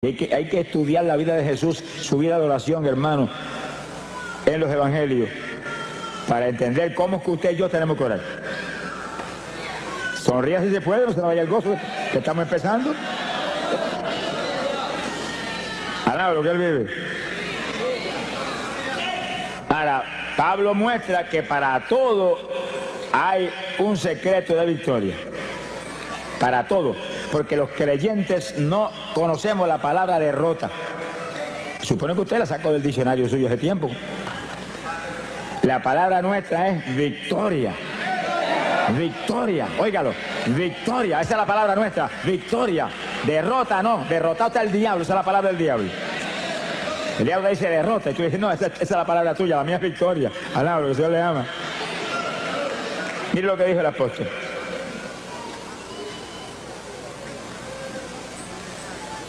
Hay que estudiar la vida de Jesús, su vida de oración, hermano, en los evangelios, para entender cómo es que usted y yo tenemos que orar. Sonría si se puede, no se vaya el gozo, que estamos empezando. Alaba lo que él vive. Ahora, Pablo muestra que para todo hay un secreto de victoria. Para todo. Porque los creyentes no conocemos la palabra derrota. Supone que usted la sacó del diccionario suyo hace tiempo. La palabra nuestra es victoria. Victoria, óigalo, victoria, esa es la palabra nuestra, victoria. Derrota no, derrotado está el diablo, esa es la palabra del diablo. El diablo dice derrota y tú dices, no, esa es la palabra tuya, la mía es victoria. Alaba, que el Señor le ama. Mire lo que dijo el apóstol.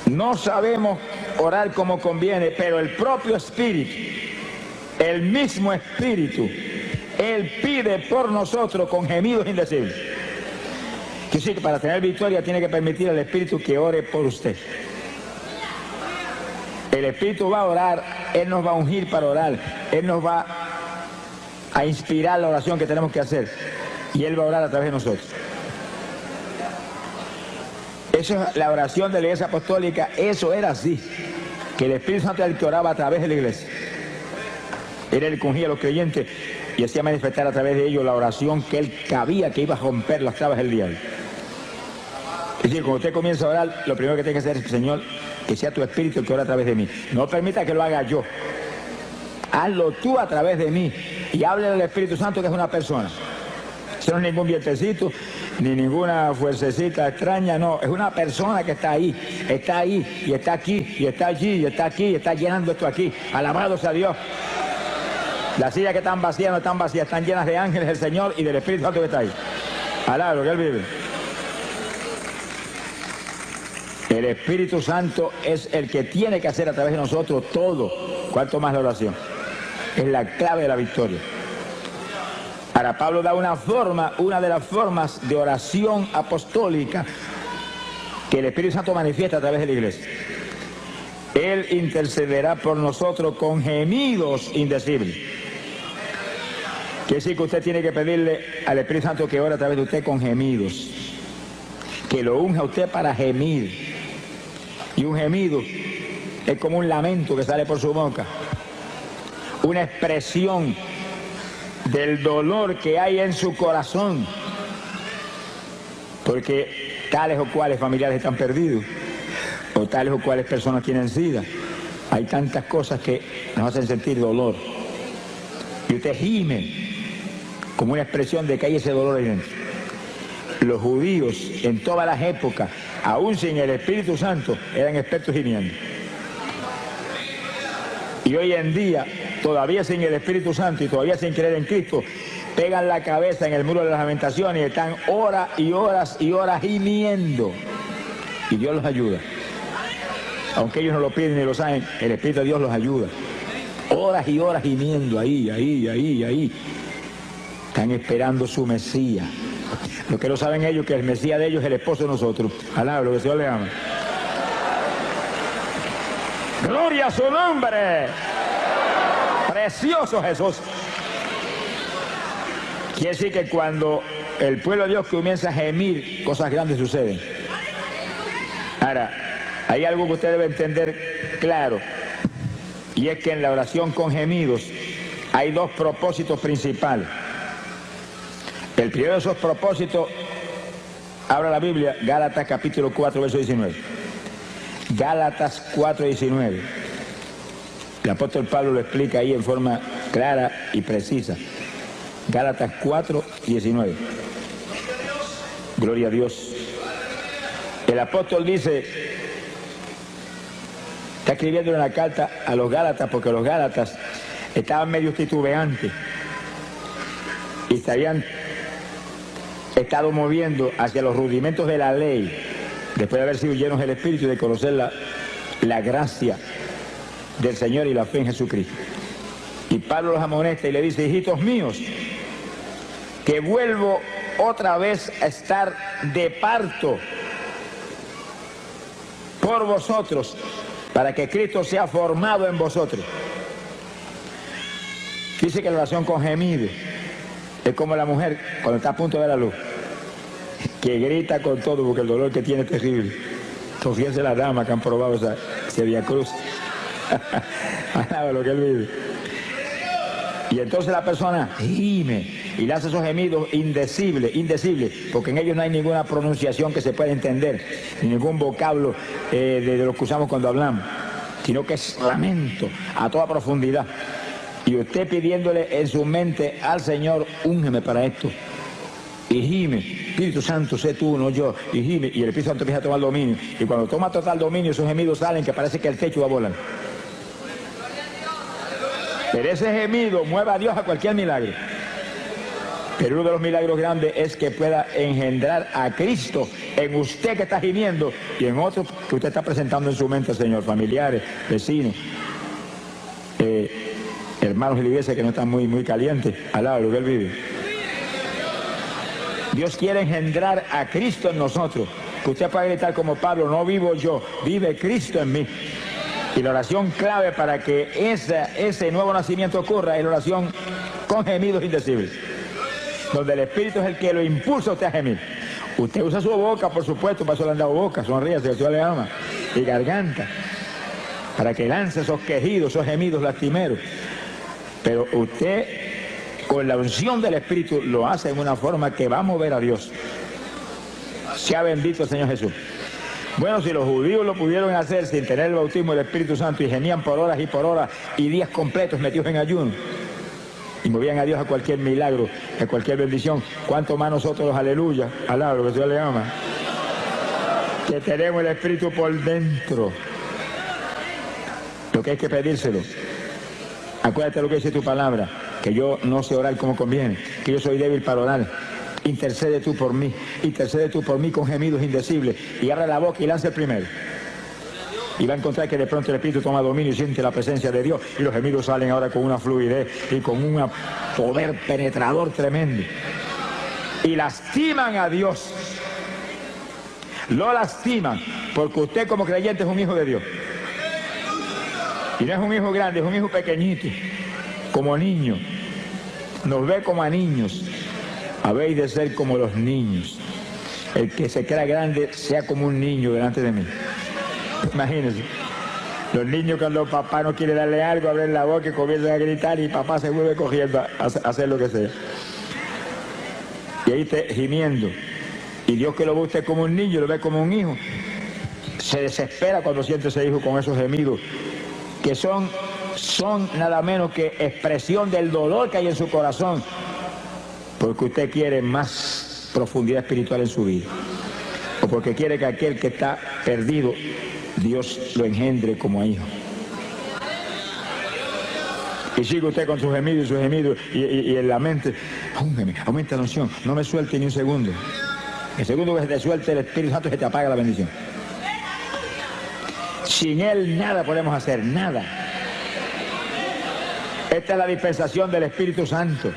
No sabemos orar como conviene, pero el propio Espíritu, el mismo Espíritu, Él pide por nosotros con gemidos indecibles. Que sí, que para tener victoria tiene que permitir al Espíritu que ore por usted. El Espíritu va a orar, Él nos va a ungir para orar, Él nos va a inspirar la oración que tenemos que hacer y Él va a orar a través de nosotros. Eso es la oración de la Iglesia Apostólica, eso era así, que el Espíritu Santo era el que oraba a través de la Iglesia. Era el que ungía a los creyentes y hacía manifestar a través de ellos la oración que Él cabía que iba a romper las trabas del diablo. Es decir, cuando usted comienza a orar, lo primero que tiene que hacer es, Señor, que sea tu Espíritu el que ora a través de mí. No permita que lo haga yo. Hazlo tú a través de mí y háblale al Espíritu Santo, que es una persona. Eso no es ningún vientecito, ni ninguna fuercecita extraña, no. Es una persona que está ahí, y está aquí, y está allí, y está aquí, y está llenando esto aquí. Alabado sea Dios. Las sillas que están vacías no están vacías, están llenas de ángeles del Señor y del Espíritu Santo que está ahí. Alabado, que Él vive. El Espíritu Santo es el que tiene que hacer a través de nosotros todo, cuanto más la oración. Es la clave de la victoria. Ahora Pablo da una de las formas de oración apostólica que el Espíritu Santo manifiesta a través de la iglesia. Él intercederá por nosotros con gemidos indecibles. Quiere decir que usted tiene que pedirle al Espíritu Santo que ore a través de usted con gemidos. Que lo unja a usted para gemir. Y un gemido es como un lamento que sale por su boca. Una expresión del dolor que hay en su corazón. Porque tales o cuales familiares están perdidos. O tales o cuales personas tienen SIDA. Hay tantas cosas que nos hacen sentir dolor. Y usted gime como una expresión de que hay ese dolor ahí dentro. Los judíos en todas las épocas, aún sin el Espíritu Santo, eran expertos gimiendo. Y hoy en día, todavía sin el Espíritu Santo y todavía sin creer en Cristo, pegan la cabeza en el muro de las lamentaciones y están horas y horas y horas gimiendo. Y Dios los ayuda. Aunque ellos no lo piden ni lo saben, el Espíritu de Dios los ayuda. Horas y horas gimiendo, ahí. Están esperando su Mesías. Lo que no saben ellos que el Mesías de ellos es el esposo de nosotros. Alaba, lo que el Señor le ama. ¡Gloria a su nombre! ¡Precioso Jesús! Quiere decir que cuando el pueblo de Dios comienza a gemir, cosas grandes suceden. Ahora, hay algo que usted debe entender claro, y es que en la oración con gemidos hay dos propósitos principales. El primero de esos propósitos, abra la Biblia, Gálatas capítulo 4, verso 19. Gálatas 4, 19. El apóstol Pablo lo explica ahí en forma clara y precisa. Gálatas 4, 19. Gloria a Dios. El apóstol dice, está escribiendo una carta a los Gálatas porque los Gálatas estaban medio titubeantes y se habían estado moviendo hacia los rudimentos de la ley, después de haber sido llenos del Espíritu y de conocer la gracia del Señor y la fe en Jesucristo. Y Pablo los amonesta y le dice, hijitos míos, que vuelvo otra vez a estar de parto por vosotros, para que Cristo sea formado en vosotros. Dice que la oración con gemido es como la mujer cuando está a punto de ver la luz, que grita con todo porque el dolor que tiene es terrible. Entonces, fíjense las damas que han probado ese Vía Cruz. Lo que él vive. Y entonces la persona gime y le hace esos gemidos indecibles, porque en ellos no hay ninguna pronunciación que se pueda entender, ni ningún vocablo de lo que usamos cuando hablamos, sino que es lamento a toda profundidad. Y usted pidiéndole en su mente al Señor, úngeme para esto. Y gime, Espíritu Santo, sé tú, no yo. Y gime, y el Espíritu Santo empieza a tomar dominio. Y cuando toma total dominio, esos gemidos salen que parece que el techo va a volar. Pero ese gemido mueve a Dios a cualquier milagro. Pero uno de los milagros grandes es que pueda engendrar a Cristo en usted que está gimiendo y en otros que usted está presentando en su mente, Señor, familiares, vecinos, hermanos de la iglesia que no están muy calientes, al lado de lo que él vive. Dios quiere engendrar a Cristo en nosotros, que usted pueda gritar como Pablo, no vivo yo, vive Cristo en mí. Y la oración clave para que ese nuevo nacimiento ocurra es la oración con gemidos indecibles, donde el Espíritu es el que lo impulsa a usted a gemir. Usted usa su boca, por supuesto, para eso le han dado boca, sonríe, que Dios le ama, y garganta, para que lance esos quejidos, esos gemidos lastimeros. Pero usted, con la unción del Espíritu, lo hace en una forma que va a mover a Dios. Sea bendito el Señor Jesús. Bueno, si los judíos lo pudieron hacer sin tener el bautismo del Espíritu Santo y gemían por horas y días completos metidos en ayuno y movían a Dios a cualquier milagro, a cualquier bendición, ¿cuánto más nosotros los aleluya, alaba lo que Dios le ama? Que tenemos el Espíritu por dentro. Lo que hay que pedírselo. Acuérdate lo que dice tu palabra, que yo no sé orar como conviene, que yo soy débil para orar. Intercede tú por mí con gemidos indecibles, y abre la boca y lanza el primero. Y va a encontrar que de pronto el Espíritu toma dominio y siente la presencia de Dios, y los gemidos salen ahora con una fluidez y con un poder penetrador tremendo. Y lastiman a Dios. Lo lastiman, porque usted como creyente es un hijo de Dios. Y no es un hijo grande, es un hijo pequeñito, como niño. Nos ve como a niños. Habéis de ser como los niños. El que se crea grande sea como un niño delante de mí. Imagínense. Los niños cuando papá no quiere darle algo, abren la boca y comienzan a gritar y papá se vuelve cogiendo a hacer lo que sea. Y ahí está gimiendo. Y Dios que lo ve usted como un niño, lo ve como un hijo. Se desespera cuando siente ese hijo con esos gemidos que son nada menos que expresión del dolor que hay en su corazón. Porque usted quiere más profundidad espiritual en su vida, o porque quiere que aquel que está perdido, Dios lo engendre como hijo. Y sigue usted con sus gemidos y en la mente, aumenta la unción, no me suelte ni un segundo. El segundo que se te suelte el Espíritu Santo, se te apaga la bendición. Sin Él nada podemos hacer, nada. Esta es la dispensación del Espíritu Santo.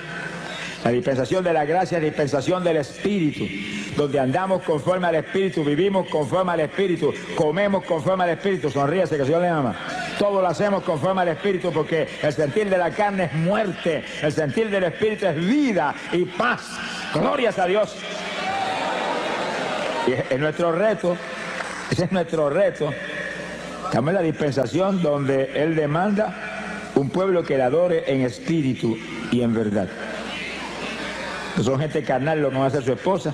La dispensación de la gracia, la dispensación del Espíritu, donde andamos conforme al Espíritu, vivimos conforme al Espíritu, comemos conforme al Espíritu. Sonríese que el Señor le ama. Todo lo hacemos conforme al Espíritu, porque el sentir de la carne es muerte, el sentir del Espíritu es vida y paz. Glorias a Dios. Y es nuestro reto, ese es nuestro reto. Estamos en la dispensación donde Él demanda un pueblo que le adore en espíritu y en verdad. Son gente carnal lo que va a hacer su esposa,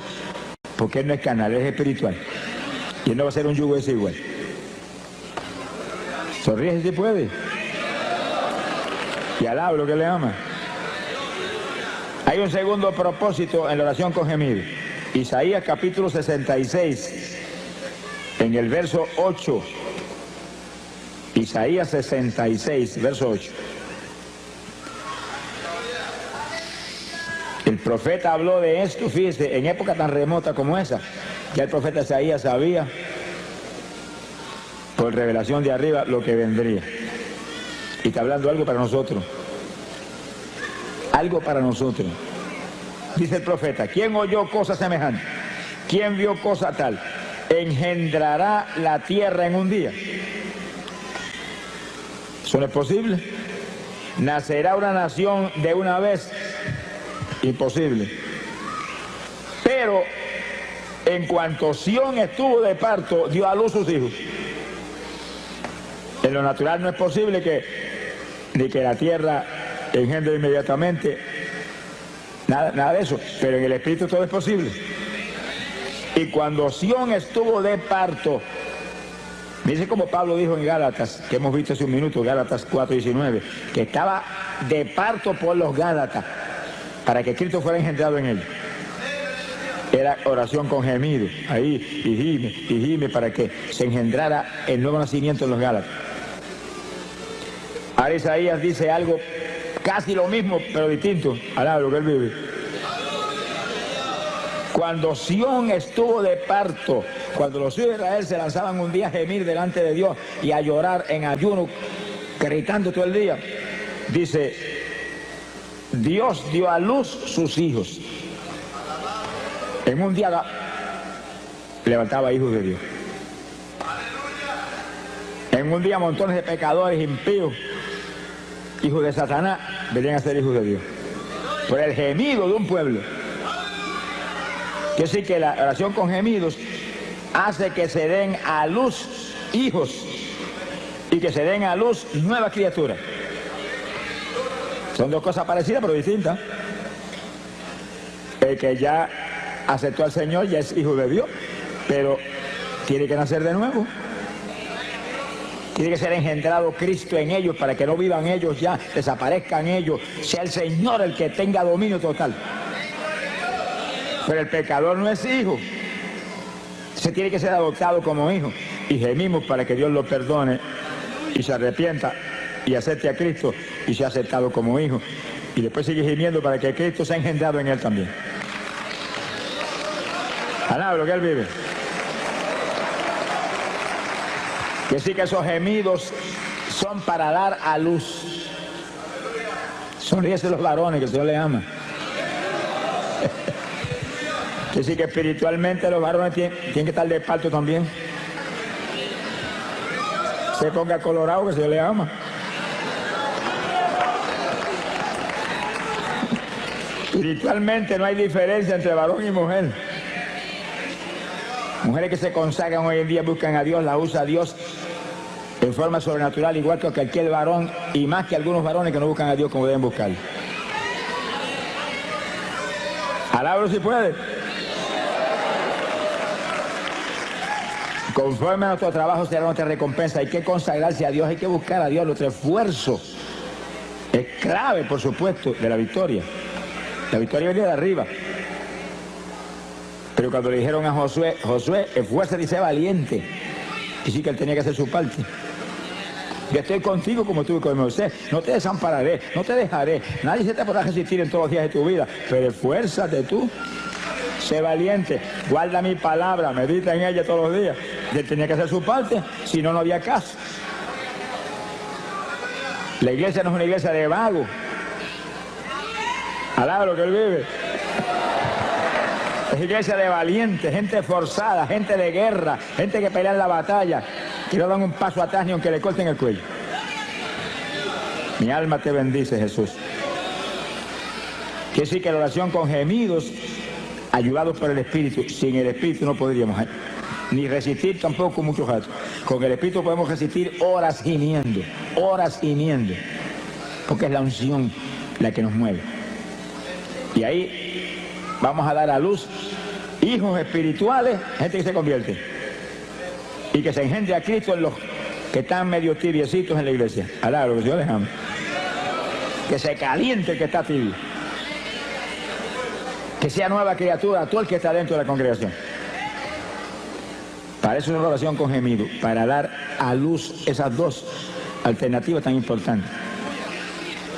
porque Él no es carnal, Él es espiritual. Y Él no va a ser un yugo desigual. Sonríe si puede. Y alaba lo que le ama. Hay un segundo propósito en la oración con gemido. Isaías capítulo 66, en el verso 8. Isaías 66, verso 8. El profeta habló de esto, fíjese, en época tan remota como esa, ya el profeta Isaías sabía, por revelación de arriba, lo que vendría. Y está hablando algo para nosotros. Algo para nosotros. Dice el profeta, ¿quién oyó cosa semejante? ¿Quién vio cosa tal? engendrará la tierra en un día. Eso no es posible. ¿Nacerá una nación de una vez? Imposible. Pero en cuanto Sión estuvo de parto, dio a luz sus hijos. En lo natural no es posible ni que la tierra engendre inmediatamente, nada de eso, pero en el espíritu todo es posible. Y cuando Sión estuvo de parto, dice como Pablo dijo en Gálatas, que hemos visto hace un minuto, Gálatas 4:19, que estaba de parto por los Gálatas, para que Cristo fuera engendrado en él. Era oración con gemido, ahí, y gime, para que se engendrara el nuevo nacimiento en los Gálatas. Ahora Isaías dice algo casi lo mismo, pero distinto, al lo que él vive. Cuando Sión estuvo de parto, cuando los hijos de Israel se lanzaban un día a gemir delante de Dios y a llorar en ayuno, gritando todo el día, dice, Dios dio a luz sus hijos. En un día levantaba hijos de Dios. En un día montones de pecadores impíos, hijos de Satanás, venían a ser hijos de Dios. Por el gemido de un pueblo. Quiere decir que la oración con gemidos hace que se den a luz hijos y que se den a luz nuevas criaturas. Son dos cosas parecidas pero distintas. El que ya aceptó al Señor ya es hijo de Dios, pero tiene que nacer de nuevo. Tiene que ser engendrado Cristo en ellos para que no vivan ellos ya, desaparezcan ellos, sea el Señor el que tenga dominio total. Pero el pecador no es hijo, se tiene que ser adoptado como hijo. Y gemimos para que Dios lo perdone y se arrepienta y acepte a Cristo y sea aceptado como hijo. Y después sigue gimiendo para que Cristo sea engendrado en él también. Alaba lo que él vive. Que sí que esos gemidos son para dar a luz. Sonríese los varones, que el Señor les ama. Que sí que espiritualmente los varones tienen que estar de parto también. Se ponga colorado, que el Señor les ama. Espiritualmente no hay diferencia entre varón y mujer. Mujeres que se consagran hoy en día buscan a Dios, la usa a Dios en forma sobrenatural, igual que cualquier varón, y más que algunos varones que no buscan a Dios como deben buscar. Alábalo si puede. Conforme a nuestro trabajo será nuestra recompensa. Hay que consagrarse a Dios, hay que buscar a Dios. Nuestro esfuerzo es clave, por supuesto, de la victoria. La victoria viene de arriba. Pero cuando le dijeron a Josué, esfuérzate y sé valiente. Y sí que él tenía que hacer su parte. Yo estoy contigo como estuve con Moisés. No te desampararé, no te dejaré. Nadie se te podrá resistir en todos los días de tu vida. Pero esfuérzate tú. Sé valiente. Guarda mi palabra. Medita en ella todos los días. Y él tenía que hacer su parte. Si no, no había caso. La iglesia no es una iglesia de vagos. Alaba lo que él vive. Es iglesia de valientes, gente forzada, gente de guerra, gente que pelea en la batalla, que no dan un paso atrás ni aunque le corten el cuello. Mi alma te bendice, Jesús. Quiere decir que la oración con gemidos, ayudados por el Espíritu. Sin el Espíritu no podríamos ni resistir tampoco muchos ratos. Con el Espíritu podemos resistir horas gimiendo, porque es la unción la que nos mueve. Y ahí vamos a dar a luz hijos espirituales, gente que se convierte y que se engendre a Cristo en los que están medio tibiecitos en la iglesia. Alá, lo que Dios les ama. Que se caliente el que está tibio. Que sea nueva criatura todo el que está dentro de la congregación. Para eso es una oración con gemido, para dar a luz esas dos alternativas tan importantes.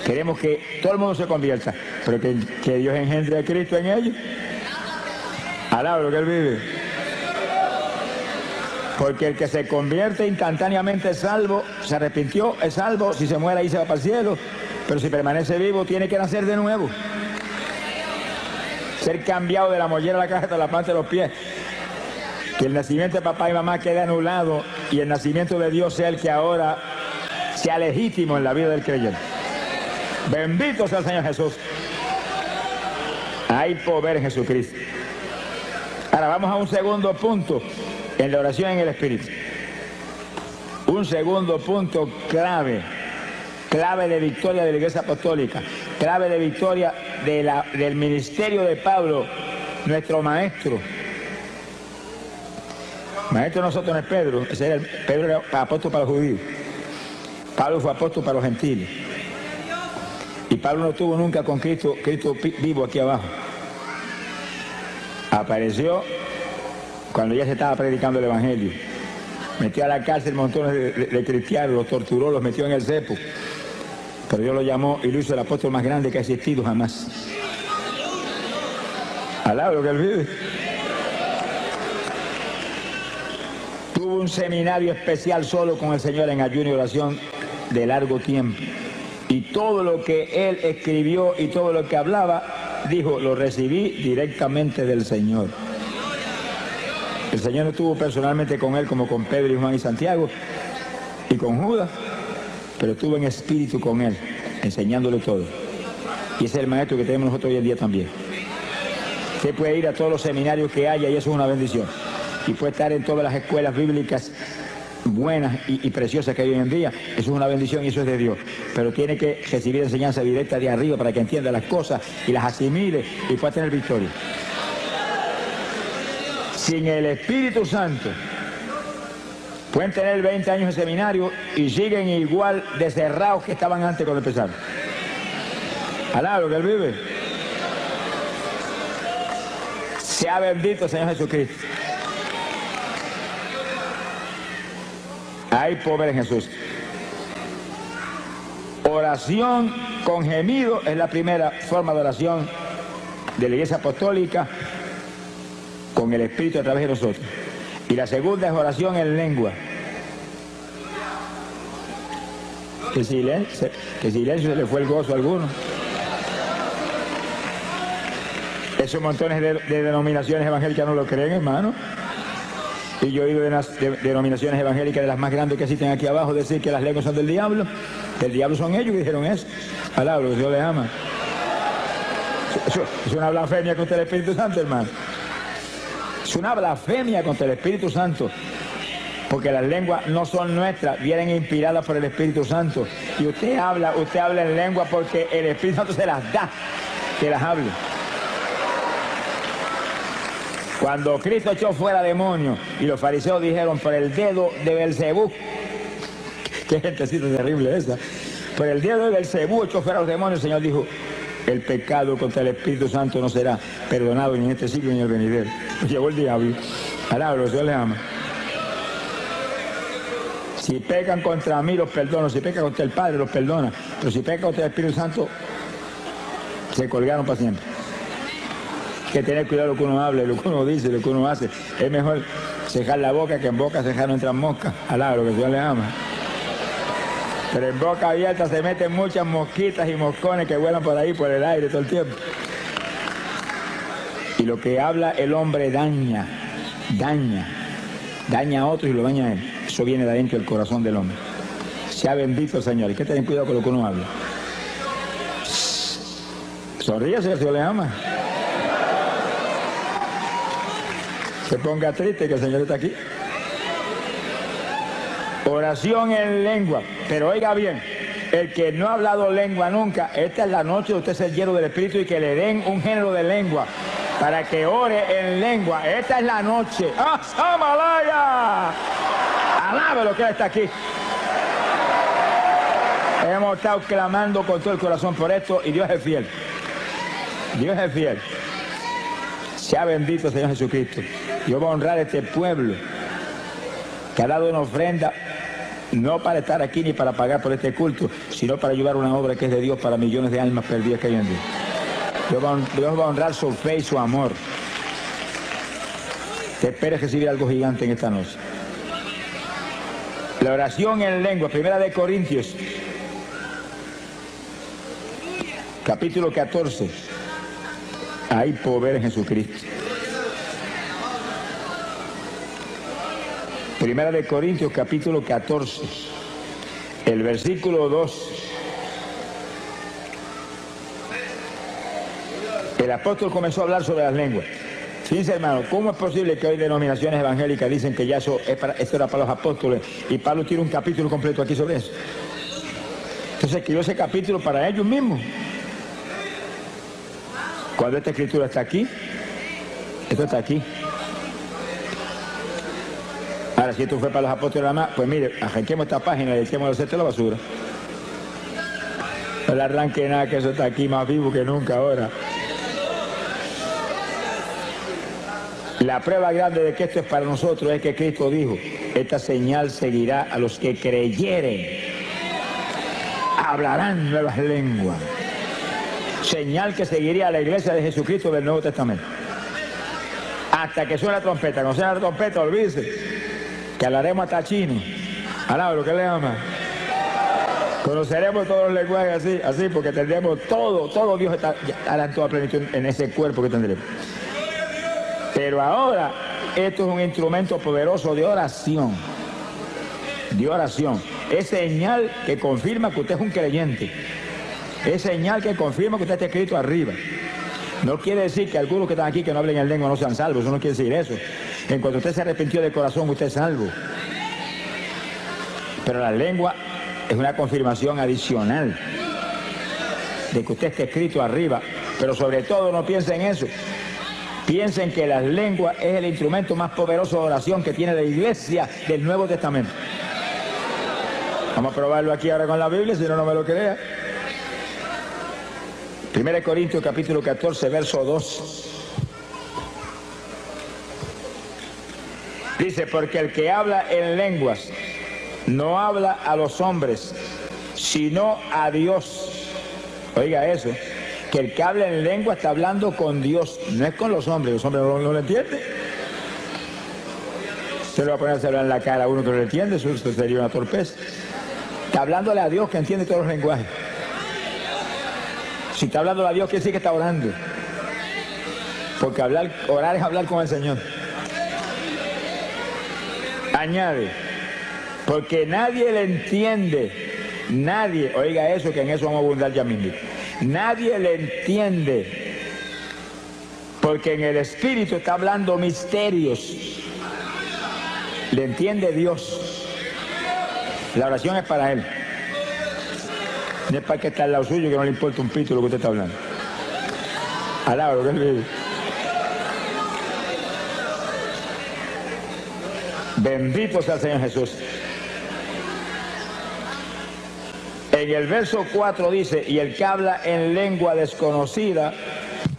Queremos que todo el mundo se convierta, pero que Dios engendre a Cristo en ellos. Alaba lo que él vive. Porque el que se convierte instantáneamente es salvo, se arrepintió, es salvo, si se muere ahí se va para el cielo, pero si permanece vivo tiene que nacer de nuevo. Ser cambiado de la mollera a la caja hasta la planta de los pies. Que el nacimiento de papá y mamá quede anulado y el nacimiento de Dios sea el que ahora sea legítimo en la vida del creyente. Bendito sea el Señor Jesús. Hay poder en Jesucristo. Ahora vamos a un segundo punto en la oración en el Espíritu. Un segundo punto clave de victoria de la Iglesia Apostólica, clave de victoria del ministerio de Pablo, nuestro maestro. Maestro de nosotros no es Pedro, Pedro era apóstol para los judíos. Pablo fue apóstol para los gentiles. Y Pablo no estuvo nunca con Cristo vivo aquí abajo. Apareció cuando ya se estaba predicando el Evangelio. Metió a la cárcel montones de cristianos, los torturó, los metió en el cepo. Pero Dios lo llamó y lo hizo el apóstol más grande que ha existido jamás. Alaba lo que él vive. Tuvo un seminario especial solo con el Señor en ayuno y oración de largo tiempo. Y todo lo que él escribió y todo lo que hablaba, dijo, lo recibí directamente del Señor. El Señor no estuvo personalmente con él como con Pedro y Juan y Santiago y con Judas, pero estuvo en espíritu con él, enseñándole todo. Y ese es el maestro que tenemos nosotros hoy en día también. Usted puede ir a todos los seminarios que haya y eso es una bendición. Y puede estar en todas las escuelas bíblicas buenas y preciosas que hay hoy en día. Eso es una bendición y eso es de Dios. Pero tiene que recibir enseñanza directa de arriba para que entienda las cosas y las asimile y pueda tener victoria. Sin el Espíritu Santo, pueden tener 20 años de seminario y siguen igual de cerrados que estaban antes cuando empezaron. Alá, lo que él vive. Sea bendito el Señor Jesucristo. Hay poder en Jesús. Oración con gemido es la primera forma de oración de la Iglesia Apostólica, con el Espíritu a través de nosotros. Y la segunda es oración en lengua. Que silencio se le fue el gozo a alguno. Esos montones de denominaciones evangélicas no lo creen, hermano. Y yo he oído de denominaciones evangélicas de las más grandes que existen aquí abajo decir que las lenguas son del diablo son ellos que dijeron eso. Palabra, que Dios les ama. Eso es una blasfemia contra el Espíritu Santo, hermano. Es una blasfemia contra el Espíritu Santo, porque las lenguas no son nuestras, vienen inspiradas por el Espíritu Santo. Y usted habla en lengua porque el Espíritu Santo se las da, que las hable. Cuando Cristo echó fuera demonios y los fariseos dijeron por el dedo de Belcebú, qué gentecita terrible esa, por el dedo de Belcebú echó fuera los demonios, el Señor dijo, el pecado contra el Espíritu Santo no será perdonado ni en este siglo ni en el venidero. Llegó el diablo. Alabro, Dios le ama. Si pecan contra mí, los perdono. Si pecan contra el Padre, los perdona. Pero si pecan contra el Espíritu Santo, se colgaron para siempre. Hay que tener cuidado lo que uno habla, lo que uno dice, lo que uno hace. Es mejor cejar la boca que en boca cejar no entran moscas. Alabro, que Dios le ama. Pero en boca abierta se meten muchas mosquitas y moscones que vuelan por ahí, por el aire todo el tiempo. Y lo que habla el hombre daña a otros y lo daña a él. Eso viene de adentro del corazón del hombre. Sea bendito el Señor. Hay que tener cuidado con lo que uno habla. Sonríase, el Señor le ama. Se ponga triste que el Señor está aquí. Oración en lengua. Pero oiga bien, el que no ha hablado lengua nunca, esta es la noche de usted ser lleno del Espíritu y que le den un género de lengua para que ore en lengua. Esta es la noche. ¡Ah, Samalaya! Alabe lo que Él está aquí. Hemos estado clamando con todo el corazón por esto y Dios es fiel. Dios es fiel. Sea bendito el Señor Jesucristo. Dios va a honrar a este pueblo que ha dado una ofrenda, no para estar aquí ni para pagar por este culto, sino para ayudar a una obra que es de Dios para millones de almas perdidas que hay en Dios. Dios va a honrar su fe y su amor. Te esperes recibir algo gigante en esta noche. La oración en lengua, 1 Corintios, capítulo 14. Hay poder en Jesucristo. Primera de Corintios, capítulo 14, el versículo 2. El apóstol comenzó a hablar sobre las lenguas. Fíjense, hermano, ¿cómo es posible que hoy denominaciones evangélicas dicen que ya esto era para los apóstoles y Pablo tiene un capítulo completo aquí sobre eso? Entonces escribió ese capítulo para ellos mismos. Cuando esta escritura está aquí, esto está aquí. Ahora, si esto fue para los apóstoles nada más, pues mire, arranquemos esta página y echemos el cesto a la basura. No le arranque nada, que eso está aquí más vivo que nunca ahora. La prueba grande de que esto es para nosotros es que Cristo dijo, esta señal seguirá a los que creyeren. Hablarán nuevas lenguas. Señal que seguiría a la iglesia de Jesucristo del Nuevo Testamento. Hasta que suene la trompeta. Cuando suene la trompeta, olvídese que hablaremos hasta chino. Alaba lo que le llama. Conoceremos todos los lenguajes así, porque tendremos todo Dios estará en toda plenitud en ese cuerpo que tendremos. Pero ahora, esto es un instrumento poderoso de oración. De oración. Es señal que confirma que usted es un creyente. Es señal que confirma que usted está escrito arriba. No quiere decir que algunos que están aquí que no hablen en lengua no sean salvos. Eso no quiere decir eso. En cuanto usted se arrepintió de corazón, usted es salvo. Pero la lengua es una confirmación adicional de que usted está escrito arriba. Pero sobre todo no piense en eso. Piensen que las lenguas es el instrumento más poderoso de oración que tiene la iglesia del Nuevo Testamento. Vamos a probarlo aquí ahora con la Biblia, si no, no me lo crea. 1 Corintios capítulo 14, verso 2. Dice, porque el que habla en lenguas no habla a los hombres, sino a Dios. Oiga eso. Que el que habla en lengua está hablando con Dios, no es con los hombres no lo entienden. Se le va a poner a hablar en la cara a uno que no lo entiende, eso sería una torpeza. Está hablándole a Dios que entiende todos los lenguajes. Si está hablando a Dios, quiere decir que está orando. Porque orar es hablar con el Señor. Añade, porque nadie le entiende, nadie, oiga eso, que en eso vamos a abundar ya mismo. Nadie le entiende, porque en el Espíritu está hablando misterios. Le entiende Dios. La oración es para Él. No es para que está al lado suyo, que no le importa un pito lo que usted está hablando. Alaba lo que Él dice. Bendito sea el Señor Jesús. En el verso 4 dice, y el que habla en lengua desconocida,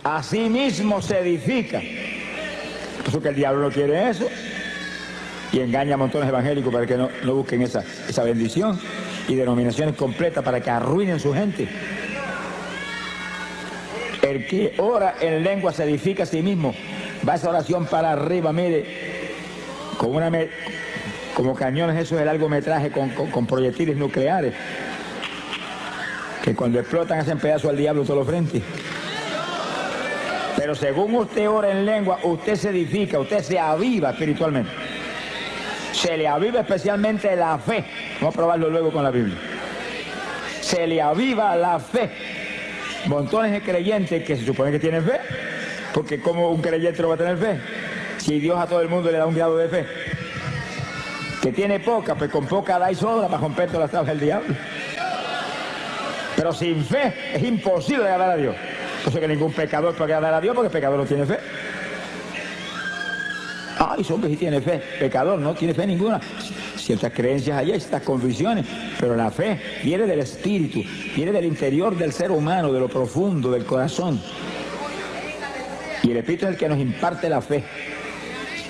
a sí mismo se edifica. Por eso que el diablo no quiere eso. Y engaña a montones evangélicos para que no busquen esa bendición. Y denominaciones completas para que arruinen su gente. El que ora en lengua se edifica a sí mismo. Va esa oración para arriba, mire. Como cañones, eso es el largometraje con proyectiles nucleares. Que cuando explotan hacen pedazos al diablo todos los frentes. Pero según usted ora en lengua, usted se edifica, usted se aviva espiritualmente. Se le aviva especialmente la fe. Vamos a probarlo luego con la Biblia. Se le aviva la fe. Montones de creyentes que se supone que tienen fe. Porque ¿cómo un creyente no va a tener fe? Si Dios a todo el mundo le da un grado de fe. Que tiene poca, pues con poca da y sobra para romper todas las trabas del diablo. Pero sin fe es imposible agradar a Dios. Por eso que ningún pecador puede agradar a Dios, porque el pecador no tiene fe. Ay, hombre, sí tiene fe. Pecador no tiene fe ninguna. Ciertas creencias allá, ciertas convicciones. Pero la fe viene del espíritu, viene del interior del ser humano, de lo profundo, del corazón. Y el Espíritu es el que nos imparte la fe.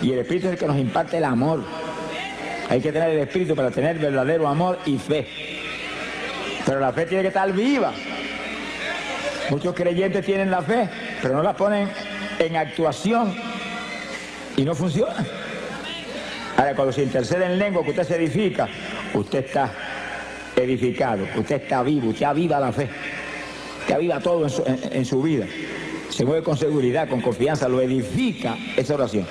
Y el Espíritu es el que nos imparte el amor. Hay que tener el Espíritu para tener verdadero amor y fe. Pero la fe tiene que estar viva. Muchos creyentes tienen la fe, pero no la ponen en actuación y no funciona. Ahora, cuando se intercede en lengua, que usted se edifica, usted está edificado, usted está vivo, usted aviva la fe, usted aviva todo en su vida. Se mueve con seguridad, con confianza, lo edifica esa oración.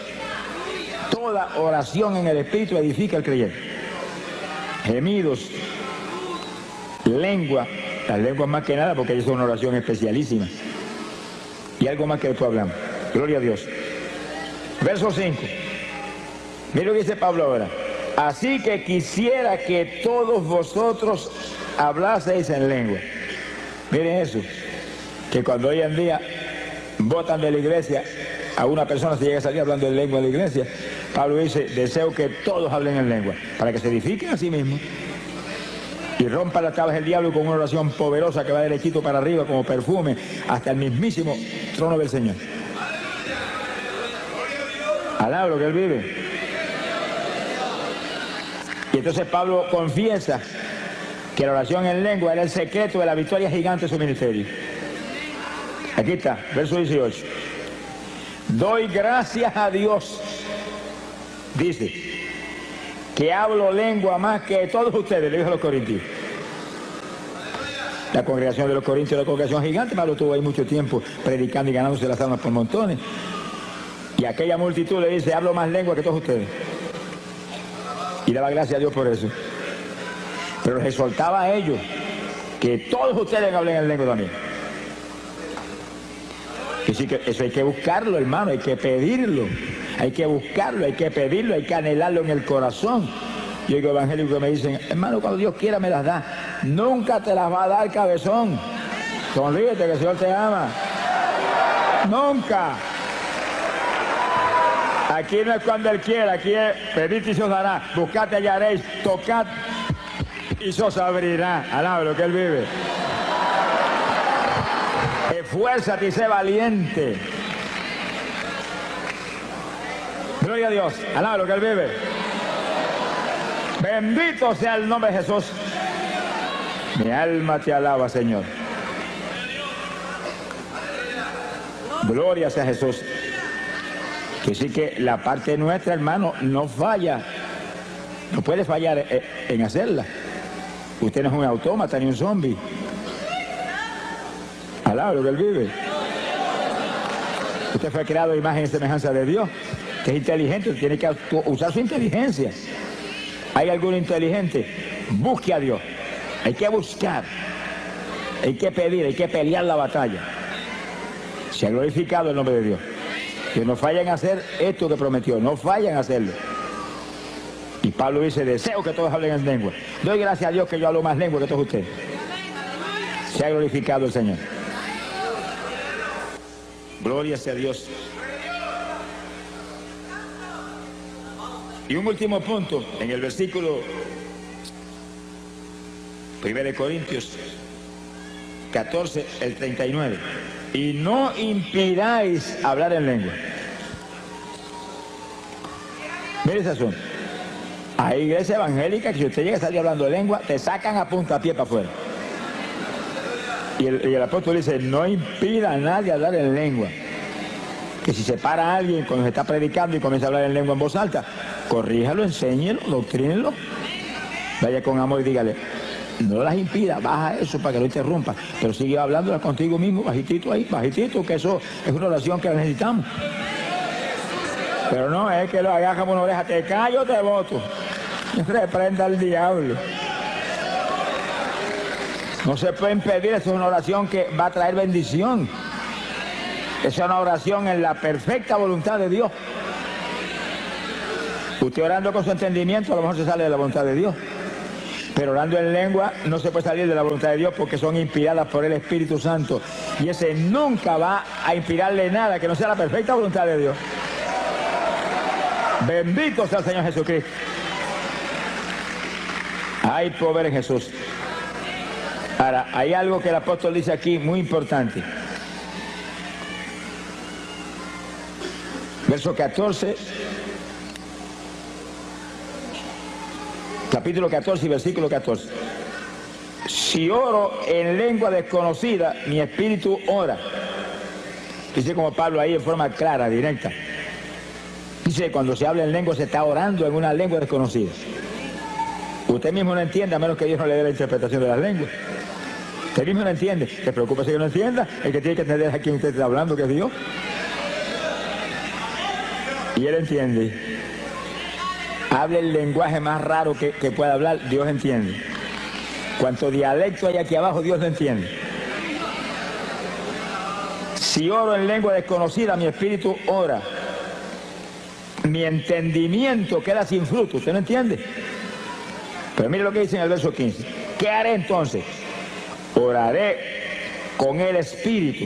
toda oración en el Espíritu edifica al creyente. Gemidos, lengua, las lenguas más que nada porque ellas son una oración especialísima. Y algo más que después hablamos. Gloria a Dios. Verso 5. Mira lo que dice Pablo ahora. Así que quisiera que todos vosotros hablaseis en lengua. Miren eso, que cuando hoy en día votan de la iglesia, a una persona se llega a salir hablando en lengua de la iglesia, Pablo dice, deseo que todos hablen en lengua, para que se edifiquen a sí mismos y rompan las tablas del diablo con una oración poderosa que va derechito para arriba como perfume hasta el mismísimo trono del Señor. Alaba lo que él vive. Y entonces Pablo confiesa que la oración en lengua era el secreto de la victoria gigante de su ministerio. Aquí está, verso 18. Doy gracias a Dios, dice, que hablo lengua más que todos ustedes, le dijo a los corintios. La congregación de los corintios era una congregación gigante, Pablo estuvo ahí mucho tiempo predicando y ganándose las almas por montones. Y aquella multitud le dice, hablo más lengua que todos ustedes. Y daba gracias a Dios por eso. Pero les exhortaba a ellos que todos ustedes hablen en lengua también. Que sí, que eso hay que buscarlo, hermano, hay que pedirlo. Hay que buscarlo, hay que pedirlo, hay que anhelarlo en el corazón. Yo digo evangélicos que me dicen, hermano, cuando Dios quiera me las da. Nunca te las va a dar, cabezón. Sonríete que el Señor te ama. Nunca. Aquí no es cuando Él quiera, aquí es pedid y se os dará, buscad y hallaréis, tocad y se os abrirá. Alaba lo que Él vive. Esfuérzate y sé valiente. Gloria a Dios. Alaba lo que Él vive. Bendito sea el nombre de Jesús. Mi alma te alaba, Señor. Gloria sea Jesús. Que sí que la parte nuestra, hermano, no falla. No puede fallar en hacerla. Usted no es un autómata ni un zombie. Alaba lo que Él vive. Usted fue creado a imagen y semejanza de Dios, que es inteligente, tiene que usar su inteligencia. ¿Hay algún inteligente? Busque a Dios. Hay que buscar. Hay que pedir, hay que pelear la batalla. Se ha glorificado el nombre de Dios. Que no fallen a hacer esto que prometió, no fallen a hacerlo. Y Pablo dice, deseo que todos hablen en lengua. Doy gracias a Dios que yo hablo más lengua que todos ustedes. Se ha glorificado el Señor. Gloria sea a Dios. Y un último punto, en el versículo 1 Corintios 14, el 39. Y no impidáis hablar en lengua. Mire ese asunto. Hay iglesia evangélica que si usted llega a salir hablando de lengua, te sacan a puntapié para afuera. Y el apóstol dice, no impida a nadie hablar en lengua. Que si se para alguien cuando se está predicando y comienza a hablar en lengua en voz alta, corríjalo, enséñelo, doctrínelo. Vaya con amor y dígale, no las impida, baja eso para que no interrumpa, pero sigue hablándola contigo mismo, bajitito ahí, bajitito, que eso es una oración que necesitamos. Pero no es que lo agarra por una oreja, te callo, te voto. Reprenda al diablo. No se puede impedir, eso es una oración que va a traer bendición. Esa es una oración en la perfecta voluntad de Dios. Usted orando con su entendimiento a lo mejor se sale de la voluntad de Dios. Pero orando en lengua no se puede salir de la voluntad de Dios porque son inspiradas por el Espíritu Santo. Y ese nunca va a inspirarle nada que no sea la perfecta voluntad de Dios. Bendito sea el Señor Jesucristo. Hay poder en Jesús. Ahora, hay algo que el apóstol dice aquí muy importante. Verso 14. Capítulo 14 y versículo 14. Si oro en lengua desconocida, mi espíritu ora. Dice como Pablo ahí en forma clara, directa. Dice, cuando se habla en lengua se está orando en una lengua desconocida. Usted mismo no entiende, a menos que Dios no le dé la interpretación de las lenguas. Usted mismo no entiende. ¿Te preocupa si que no entienda? El que tiene que entender a quién usted está hablando, que es Dios. Y Él entiende. hable el lenguaje más raro que pueda hablar, Dios entiende. Cuanto dialecto hay aquí abajo, Dios lo entiende. Si oro en lengua desconocida, mi espíritu ora. Mi entendimiento queda sin fruto, ¿usted no entiende? Pero mire lo que dice en el verso 15. ¿Qué haré entonces? Oraré con el espíritu,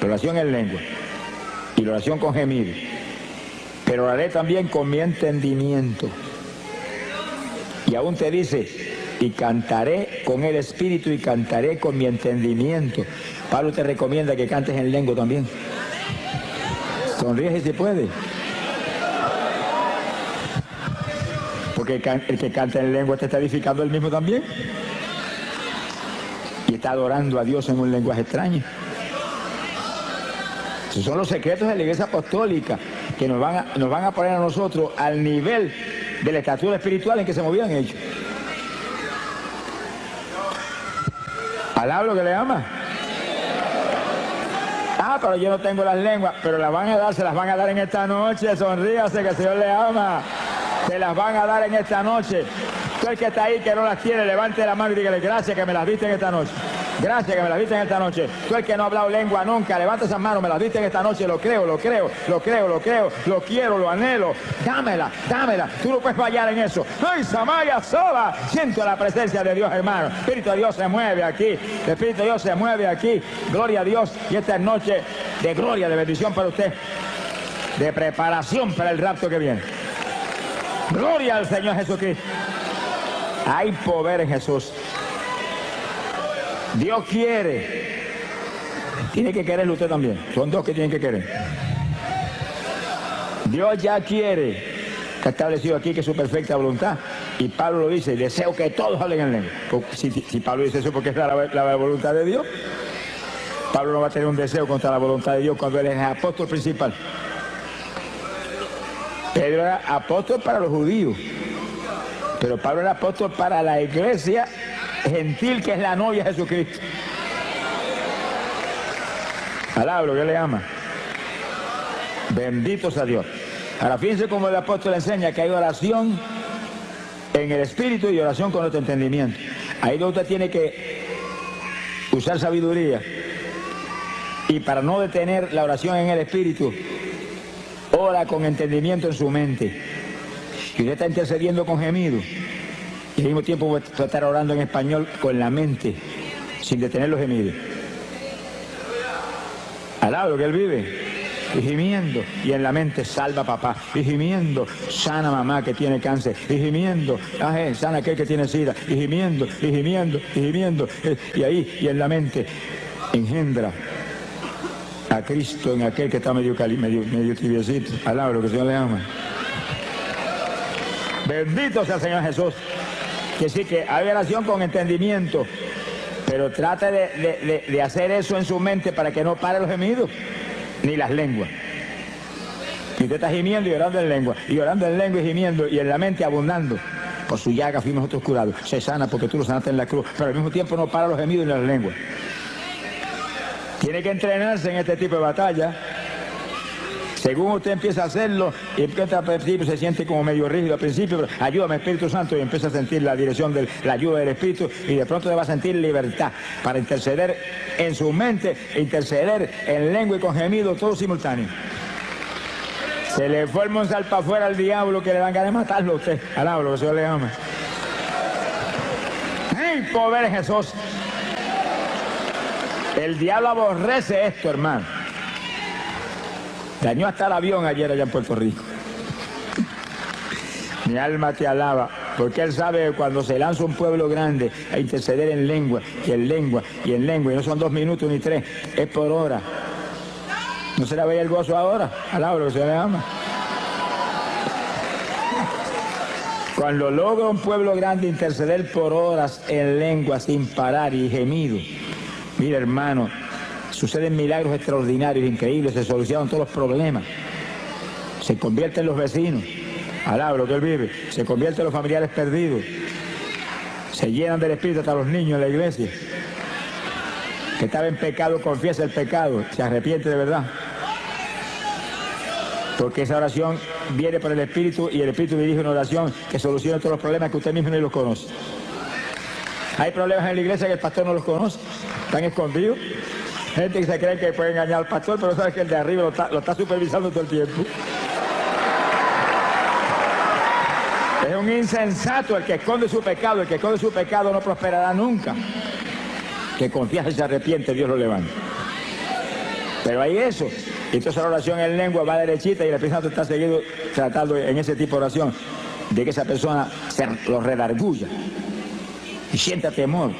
oración en lengua, y la oración con gemido. Pero oraré también con mi entendimiento. Y aún te dice, y cantaré con el espíritu y cantaré con mi entendimiento. Pablo te recomienda que cantes en lengua también. Sonríe si puede. Porque el que canta en lengua te está edificando él mismo también. Y está adorando a Dios en un lenguaje extraño. Esos son los secretos de la Iglesia Apostólica que nos van a poner a nosotros al nivel de la estatura espiritual en que se movían ellos. ¿Alaba lo que le ama? Ah, pero yo no tengo las lenguas, pero las van a dar, se las van a dar en esta noche. Sonríase que el Señor le ama. Se las van a dar en esta noche. Tú el que está ahí que no las tiene, levante la mano y dígale gracias que me las diste en esta noche. Gracias que me las diste en esta noche. Tú el que no ha hablado lengua nunca, levanta esas manos, me las diste en esta noche. Lo creo, lo creo, lo creo, lo creo, lo quiero, lo anhelo. Dámela, dámela. Tú no puedes fallar en eso. ¡Ay, Samaya Soba! Siento la presencia de Dios, hermano. El Espíritu de Dios se mueve aquí. El Espíritu de Dios se mueve aquí. Gloria a Dios. Y esta es noche de gloria, de bendición para usted. De preparación para el rapto que viene. Gloria al Señor Jesucristo. Hay poder en Jesús. Dios quiere. Tiene que quererlo usted también. Son dos que tienen que querer. Dios ya quiere, que ha establecido aquí que es su perfecta voluntad. Y Pablo lo dice, deseo que todos hablen en lengua. Si Pablo dice eso, porque es la voluntad de Dios. Pablo no va a tener un deseo contra la voluntad de Dios cuando él es el apóstol principal. Pedro era apóstol para los judíos. Pero Pablo era apóstol para la iglesia gentil que es la novia de Jesucristo. Alaba lo que le ama. Bendito sea Dios. Ahora fíjense cómo el apóstol enseña que hay oración en el espíritu y oración con otro entendimiento. Ahí donde usted tiene que usar sabiduría. Y para no detener la oración en el espíritu, ora con entendimiento en su mente. Y usted está intercediendo con gemido. Y al mismo tiempo va a estar orando en español con la mente, sin detener los gemidos. Alaba lo que él vive. Y gimiendo. Y en la mente, salva papá. Y gimiendo, sana mamá que tiene cáncer. Y gimiendo, sana aquel que tiene sida. Y gimiendo, y gimiendo, y gimiendo. Y ahí, y en la mente, engendra a Cristo en aquel que está medio tibiecito. Alaba lo que el Señor le ama. Bendito sea el Señor Jesús. Que sí, que hay oración con entendimiento, pero trate de hacer eso en su mente para que no pare los gemidos, ni las lenguas. Y usted está gimiendo y orando en lengua, y orando en lengua y gimiendo, y en la mente abundando. Por su llaga fuimos nosotros curados. Se sana porque tú lo sanaste en la cruz, pero al mismo tiempo no para los gemidos ni las lenguas. Tiene que entrenarse en este tipo de batalla. Según usted empieza a hacerlo, y empieza al principio se siente como medio rígido al principio, pero ayúdame Espíritu Santo, y empieza a sentir la dirección de la ayuda del Espíritu, y de pronto va a sentir libertad para interceder en su mente, interceder en lengua y con gemido, todo simultáneo. Se le forma un salpa afuera al diablo que le dan ganas de matarlo a usted. Alaba lo que el Señor le ama. ¡Ay, poder en Jesús! El diablo aborrece esto, hermano. Dañó hasta el avión ayer allá en Puerto Rico. Mi alma te alaba, porque él sabe que cuando se lanza un pueblo grande a interceder en lengua, y en lengua, y en lengua, y no son 2 minutos ni 3, es por hora. ¿No se le veía el gozo ahora? Alaba lo que se le ama. Cuando logra un pueblo grande interceder por horas en lengua sin parar y gemido, mira hermano, suceden milagros extraordinarios, increíbles, se solucionan todos los problemas. Se convierten los vecinos, alaba lo que él vive, se convierten los familiares perdidos, se llenan del Espíritu hasta los niños en la iglesia. Que estaba en pecado, confiesa el pecado, se arrepiente de verdad. Porque esa oración viene por el Espíritu y el Espíritu dirige una oración que soluciona todos los problemas que usted mismo ni los conoce. Hay problemas en la iglesia que el pastor no los conoce, están escondidos. Gente que se cree que puede engañar al pastor, pero sabe que el de arriba lo está supervisando todo el tiempo. Es un insensato el que esconde su pecado. El que esconde su pecado no prosperará nunca. Que confía y se arrepiente, Dios lo levanta. Pero hay eso. Y entonces la oración en lengua va derechita y el Espíritu Santo está seguido tratando en ese tipo de oración de que esa persona se lo redarguya y sienta temor.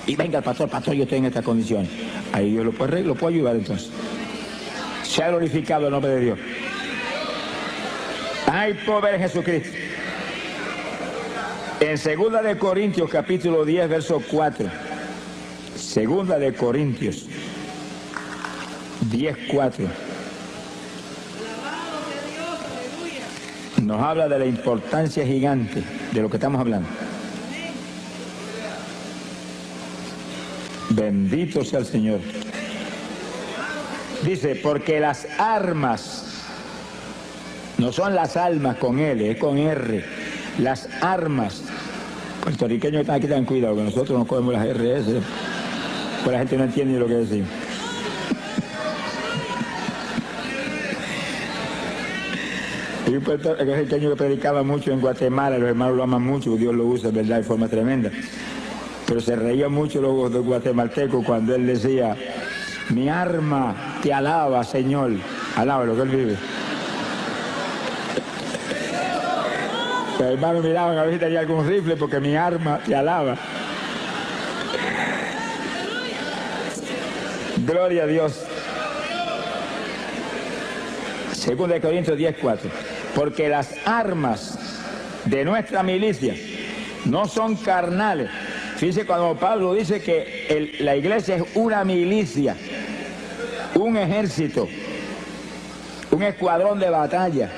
Y venga el pastor, yo estoy en estas condiciones. Ahí Dios lo puede ayudar entonces. Se ha glorificado el nombre de Dios. Hay poder en Jesucristo. En 2 de Corintios, capítulo 10, verso 4. 2 de Corintios 10, 4. Nos habla de la importancia gigante de lo que estamos hablando. Bendito sea el Señor. Dice, porque las armas, no son las almas con L, es con R. Las armas. Puertorriqueños que están aquí, tengan cuidado, que nosotros no cogemos las RS, pues la gente no entiende lo que decimos. Y un puertorriqueño que predicaba mucho en Guatemala, los hermanos lo aman mucho, Dios lo usa, ¿verdad?, de forma tremenda. Pero se reía mucho los guatemaltecos cuando él decía, mi arma te alaba, Señor. Alaba lo que él vive. Los hermanos miraban a ver si tenía algún rifle porque mi arma te alaba. Gloria a Dios. 2 de Corintios 10, 4. Porque las armas de nuestra milicia no son carnales. Fíjense cuando Pablo dice que la iglesia es una milicia, un ejército, un escuadrón de batalla,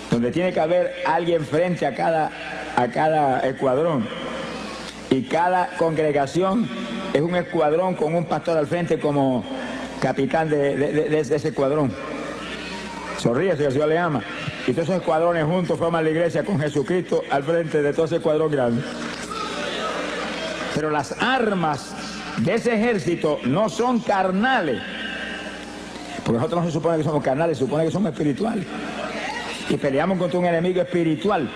donde tiene que haber alguien frente a cada escuadrón. Y cada congregación es un escuadrón con un pastor al frente como capitán de ese escuadrón. Sonríe si el Señor le ama. Y todos esos escuadrones juntos forman la iglesia con Jesucristo al frente de todo ese escuadrón grande. Pero las armas de ese ejército no son carnales. Porque nosotros no se supone que somos carnales, se supone que somos espirituales. Y peleamos contra un enemigo espiritual.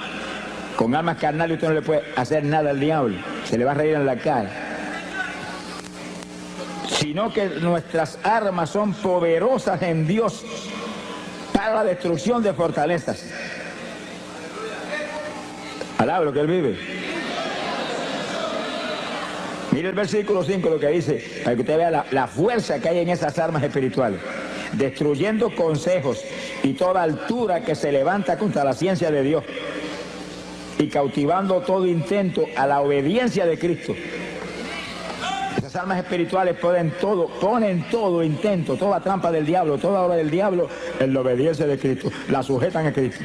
Con armas carnales usted no le puede hacer nada al diablo. Se le va a reír en la cara. Sino que nuestras armas son poderosas en Dios para la destrucción de fortalezas. Alaba lo que él vive. Mire el versículo 5 lo que dice, para que usted vea la fuerza que hay en esas armas espirituales. Destruyendo consejos y toda altura que se levanta contra la ciencia de Dios y cautivando todo intento a la obediencia de Cristo. Esas armas espirituales ponen todo intento, toda trampa del diablo, toda obra del diablo en la obediencia de Cristo. La sujetan a Cristo.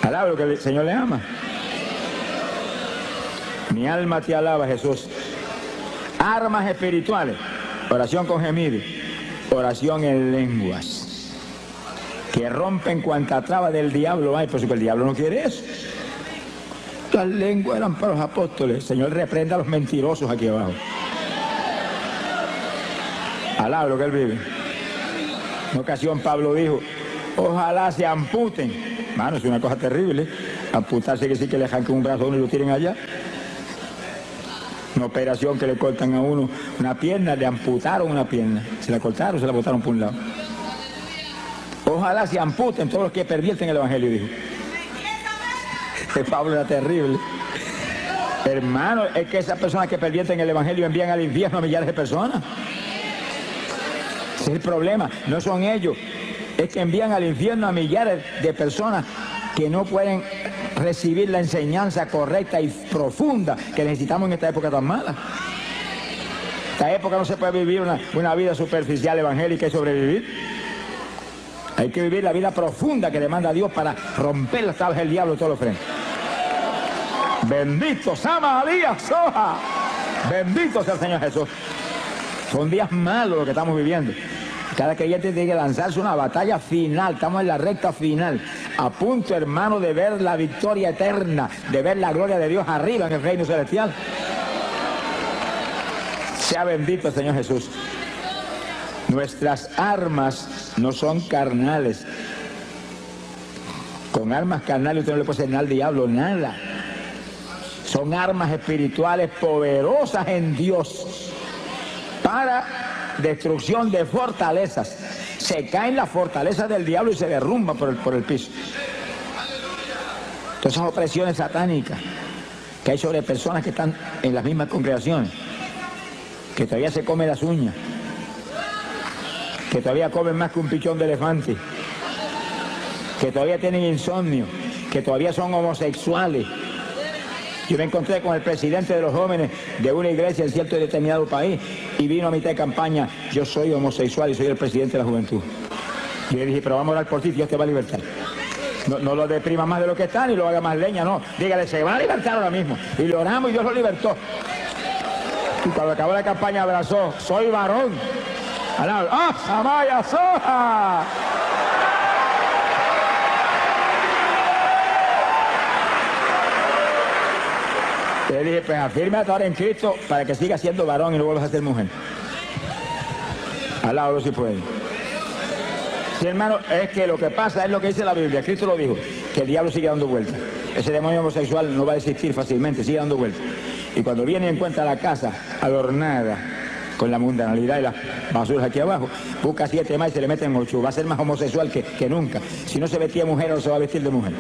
Alaba lo que el Señor le ama. Mi alma te alaba, Jesús. Armas espirituales. Oración con gemidos. Oración en lenguas. Que rompen cuanta traba del diablo hay, por eso que el diablo no quiere eso. Las lenguas eran para los apóstoles. El Señor reprenda a los mentirosos aquí abajo. Alaba lo que él vive. En una ocasión Pablo dijo, ojalá se amputen. Mano, es una cosa terrible. Amputarse que sí que le arranquen un brazo a uno y lo tiren allá. Una operación que le cortan a uno una pierna, le amputaron una pierna. Se la cortaron, se la botaron por un lado. Ojalá se amputen todos los que pervierten el evangelio, dijo. Pablo era terrible. Hermano, es que esas personas que pervierten el evangelio envían al infierno a millares de personas. Ese es el problema. No son ellos. Es que envían al infierno a millares de personas que no pueden recibir la enseñanza correcta y profunda que necesitamos en esta época tan mala. Esta época no se puede vivir una vida superficial evangélica y sobrevivir. Hay que vivir la vida profunda que demanda Dios para romper las tablas del diablo de todos los frentes. Bendito Sama Alía Soja. Bendito sea el Señor Jesús. Son días malos los que estamos viviendo. Cada creyente tiene que lanzarse una batalla final. Estamos en la recta final. A punto, hermano, de ver la victoria eterna, de ver la gloria de Dios arriba en el reino celestial. Sea bendito el Señor Jesús. Nuestras armas no son carnales. Con armas carnales usted no le puede hacer nada al diablo, nada. Son armas espirituales poderosas en Dios para destrucción de fortalezas. Se caen las fortalezas del diablo y se derrumban por el piso. Todas esas opresiones satánicas que hay sobre personas que están en las mismas congregaciones, que todavía se comen las uñas, que todavía comen más que un pichón de elefante, que todavía tienen insomnio, que todavía son homosexuales. Yo me encontré con el presidente de los jóvenes de una iglesia en cierto y determinado país y vino a mitad de campaña: yo soy homosexual y soy el presidente de la juventud. Y le dije: pero vamos a orar por ti, Dios te va a libertar. No lo deprima más de lo que está ni lo haga más leña, no. Dígale: se va a libertar ahora mismo. Y lo oramos y Dios lo libertó. Y cuando acabó la campaña abrazó: soy varón. ¡Ah, Samaya Soja! Le dije: pues afírmate ahora en Cristo para que siga siendo varón y no vuelvas a ser mujer. Alábalo si puede. Sí, hermano, es que lo que pasa es lo que dice la Biblia. Cristo lo dijo, que el diablo sigue dando vueltas. Ese demonio homosexual no va a desistir fácilmente, sigue dando vueltas. Y cuando viene y encuentra la casa adornada con la mundanalidad y las basuras aquí abajo, busca 7 más y se le meten 8. Va a ser más homosexual que nunca. Si no se vestía de mujer, ahora se va a vestir de mujer.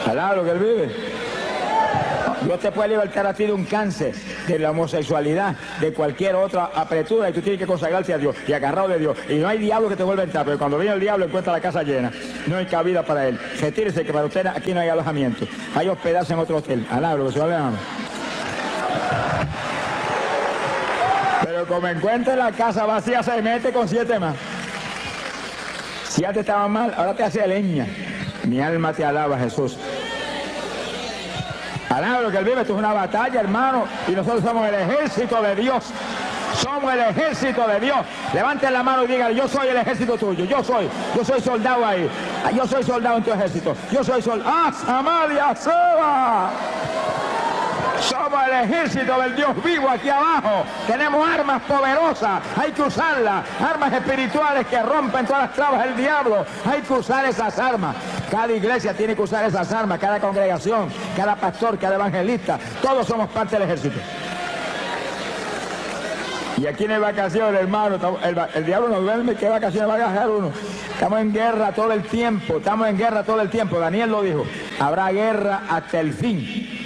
Alá lo que él vive. Dios te puede libertar a ti de un cáncer, de la homosexualidad, de cualquier otra apretura, y tú tienes que consagrarte a Dios y agarrado de Dios. Y no hay diablo que te vuelva a entrar, pero cuando viene el diablo encuentra la casa llena. No hay cabida para él. Retírese, que para usted aquí no hay alojamiento. Hay hospedarse en otro hotel. Alá lo que se va a ver. Pero como encuentra la casa vacía, se mete con 7 más. Si antes estaba mal, ahora te hace leña. Mi alma te alaba, Jesús. Alaba lo que él vive. Esto es una batalla, hermano, y nosotros somos el ejército de Dios. Somos el ejército de Dios. Levanten la mano y digan: yo soy el ejército tuyo. Yo soy soldado ahí. Yo soy soldado en tu ejército. Yo soy soldado. ¡Ah, Samaria Seba! Somos el ejército del Dios vivo aquí abajo. Tenemos armas poderosas, hay que usarlas. Armas espirituales que rompen todas las trabas del diablo. Hay que usar esas armas. Cada iglesia tiene que usar esas armas, cada congregación, cada pastor, cada evangelista. Todos somos parte del ejército. Y aquí no hay vacaciones, hermano. El diablo no duerme. ¿Qué vacaciones va a gastar uno? Estamos en guerra todo el tiempo. Daniel lo dijo. Habrá guerra hasta el fin.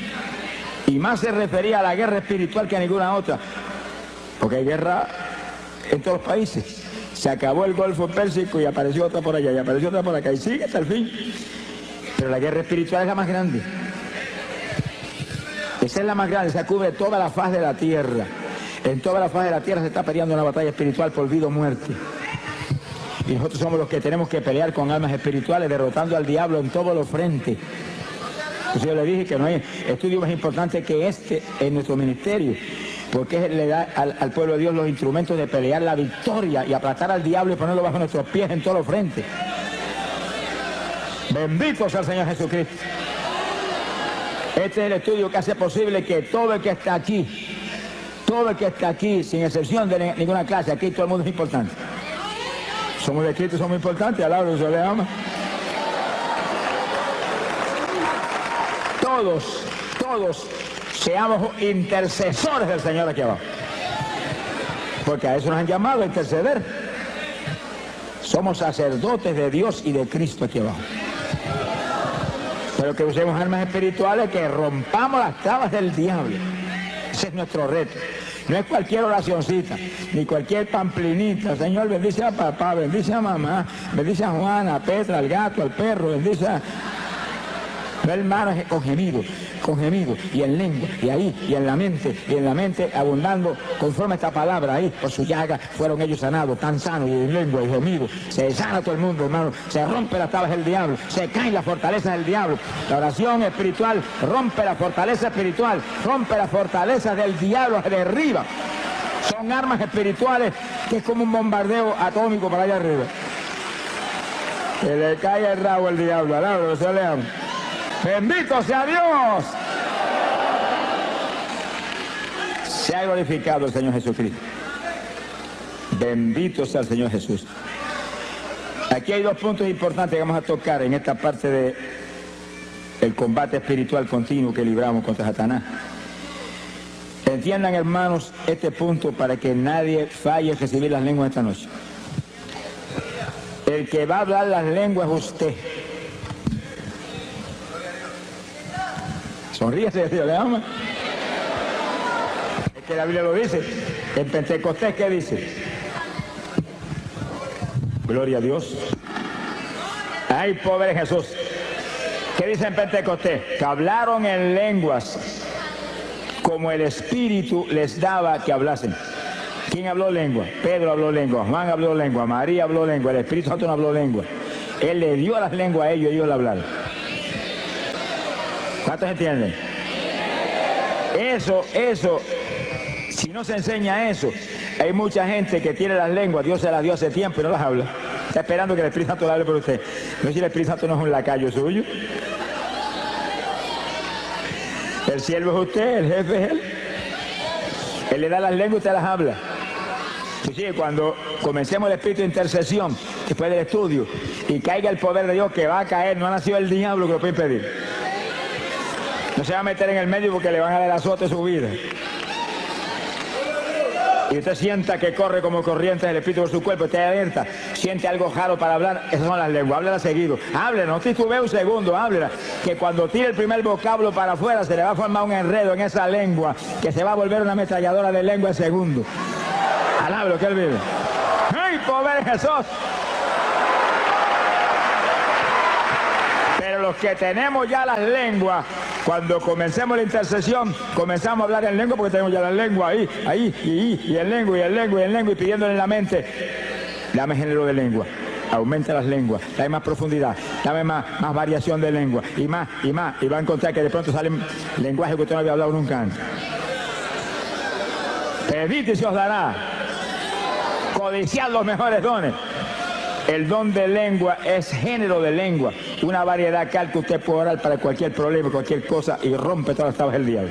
Y más se refería a la guerra espiritual que a ninguna otra. Porque hay guerra en todos los países. Se acabó el Golfo Pérsico y apareció otra por allá, y apareció otra por acá, y sigue hasta el fin. Pero la guerra espiritual es la más grande. Esa es la más grande, se cubre toda la faz de la tierra. En toda la faz de la tierra se está peleando una batalla espiritual por vida o muerte. Y nosotros somos los que tenemos que pelear con armas espirituales, derrotando al diablo en todos los frentes. Entonces yo le dije que no hay estudio más importante que este en nuestro ministerio, porque le da al pueblo de Dios los instrumentos de pelear la victoria y aplastar al diablo y ponerlo bajo nuestros pies en todos los frentes. Bendito sea el Señor Jesucristo. Este es el estudio que hace posible que todo el que está aquí, sin excepción de ninguna clase, aquí todo el mundo es importante. Somos de Cristo, somos importantes, al lado se le ama. Todos seamos intercesores del Señor aquí abajo. Porque a eso nos han llamado, a interceder. Somos sacerdotes de Dios y de Cristo aquí abajo. Pero que usemos armas espirituales, que rompamos las trabas del diablo. Ese es nuestro reto. No es cualquier oracioncita, ni cualquier pamplinita. Señor, bendice a papá, bendice a mamá, bendice a Juana, a Petra, al gato, al perro, bendice a... No, hermanos, con gemido, y en lengua, y ahí, y en la mente abundando conforme esta palabra ahí, por su llaga fueron ellos sanados, tan sanos, y en lengua, y gemido, se sana todo el mundo, hermano, se rompe las tablas del diablo, se caen las fortalezas del diablo, la oración espiritual rompe la fortaleza espiritual, rompe las fortalezas del diablo, se derriba, son armas espirituales que es como un bombardeo atómico para allá arriba. Que le cae el rabo al diablo, alabro, que se le ama. ¡Bendito sea Dios! Se ha glorificado el Señor Jesucristo. Bendito sea el Señor Jesús. Aquí hay dos puntos importantes que vamos a tocar en esta parte del combate espiritual continuo que libramos contra Satanás. Entiendan, hermanos, este punto para que nadie falle en recibir las lenguas esta noche. El que va a hablar las lenguas es usted. Sonríese, Dios le ama. Es que la Biblia lo dice. En Pentecostés, ¿qué dice? Gloria a Dios. Hay poder en Jesús. ¿Qué dice en Pentecostés? Que hablaron en lenguas como el Espíritu les daba que hablasen. ¿Quién habló lengua? Pedro habló lengua, Juan habló lengua, María habló lengua, el Espíritu Santo no habló lengua. Él le dio las lenguas a ellos y ellos la hablaron. ¿Cuántos entienden? Eso, si no se enseña eso, hay mucha gente que tiene las lenguas, Dios se las dio hace tiempo y no las habla. Está esperando que el Espíritu Santo le hable por usted. No sé si el Espíritu Santo no es un lacayo suyo. El siervo es usted, el jefe es él. Él le da las lenguas y usted las habla. Sí, cuando comencemos el espíritu de intercesión, después del estudio, y caiga el poder de Dios que va a caer, no ha nacido el diablo que lo puede impedir. No se va a meter en el medio porque le van a dar azote su vida. Y usted sienta que corre como corriente el espíritu por su cuerpo, usted alerta, siente algo raro para hablar, esas son las lenguas, háblela seguido, háblela, no titubee un segundo, háblela, que cuando tire el primer vocablo para afuera se le va a formar un enredo en esa lengua, que se va a volver una ametralladora de lengua en segundo. Alábelo que él vive. ¡Ay, poder Jesús! Pero los que tenemos ya las lenguas, cuando comencemos la intercesión, comenzamos a hablar en lengua porque tenemos ya la lengua y en lengua, y pidiéndole en la mente, dame género de lengua, aumenta las lenguas, dame más profundidad, dame más variación de lengua, y va a encontrar que de pronto salen lenguajes que usted no había hablado nunca antes. Pedid y se os dará. Codiciad los mejores dones. El don de lengua es género de lengua, una variedad que usted puede orar para cualquier problema, cualquier cosa, y rompe todas las tablas del diablo.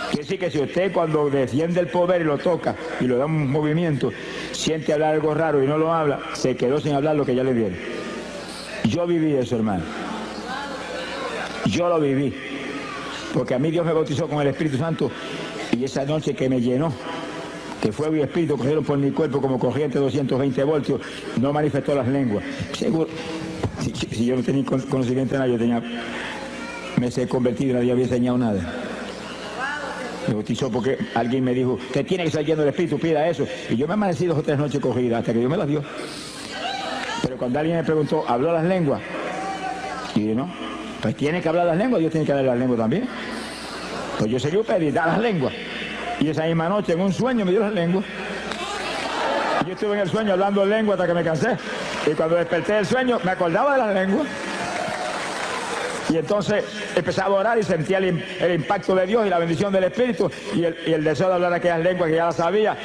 Quiere decir que si usted cuando defiende el poder y lo toca y lo da un movimiento, siente hablar algo raro y no lo habla, se quedó sin hablar lo que ya le dieron. Yo viví eso, hermano. Yo lo viví. Porque a mí Dios me bautizó con el Espíritu Santo y esa noche que me llenó, que fuego y espíritu cogieron por mi cuerpo como corriente de 220 voltios, no manifestó las lenguas. Seguro, si yo no tenía conocimiento de nada, me he convertido y nadie había enseñado nada. Me bautizó porque alguien me dijo, que tiene que estar lleno del espíritu, pida eso. Y yo me amanecí 2 o 3 noches corridas hasta que Dios me las dio. Pero cuando alguien me preguntó, ¿habló las lenguas? Y yo, no, pues tiene que hablar las lenguas, Dios tiene que hablar las lenguas también. Pues yo seguí pedir, da las lenguas. Y esa misma noche en un sueño me dio las lenguas. Y yo estuve en el sueño hablando lengua hasta que me cansé. Y cuando desperté del sueño me acordaba de las lenguas. Y entonces empezaba a orar y sentía el impacto de Dios y la bendición del Espíritu. Y el deseo de hablar aquellas lenguas que ya las sabía,